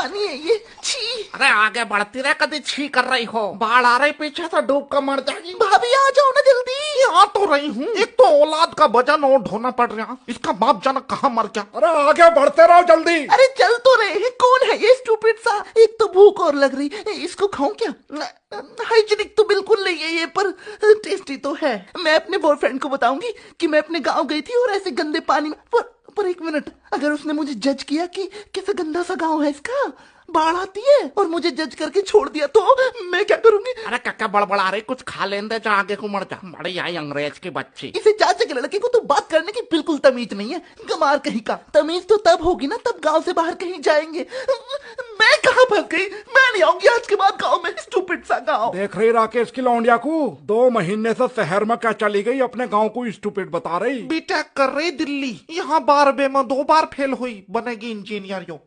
पानी है ये, छी। अरे आगे बढ़ती रहे, कभी छी कर रही हो। बाढ़ आ रही पीछे से, डूब कर मर जाएगी। भाभी आ जाओ ना जल्दी। आ तो रही हूँ। एक तो औलाद का वजन और ढोना पड़ रहा, इसका बाप जाना कहाँ मर गया। अरे आगे बढ़ते रहो जल्दी। अरे चल तो रहे हैं, कौन है ये स्टूपिड सा। एक तो भूख और लग रही, इसको खाऊं क्या? हाइजीनिक तो बिल्कुल नहीं है ये, पर टेस्टी तो है। मैं अपने बॉयफ्रेंड को बताऊंगी कि मैं अपने गांव गई थी और ऐसे गंदे पानी में। पर एक मिनट, अगर उसने मुझे जज किया कि कैसे गंदा सा गांव है इसका, बाढ़ आती है और मुझे जज करके छोड़ दिया, तो मैं क्या करूंगी? अरे क्या बड़बड़ा रही, कुछ खा लेने दे, जा आगे को मर जा। बड़ी आई अंग्रेज की बच्ची। इसे चाचा के लड़के को तो बात करने की बिल्कुल तमीज नहीं है, गमार कहीं का। तमीज तो तब होगी ना, तब गांव से बाहर कहीं जाएंगे। मैं कहाँ फंस गई? मैं नहीं आऊंगी आज के बाद गांव में, स्टूपिड सा गांव। देख रही राकेश की लौंडिया को, 2 महीने से शहर में क्या चली गई, अपने गांव को स्टूपिड बता रही। बीटेक कर रही दिल्ली, यहाँ 12 में 2 बार फेल हुई, बनेगी इंजीनियर। यो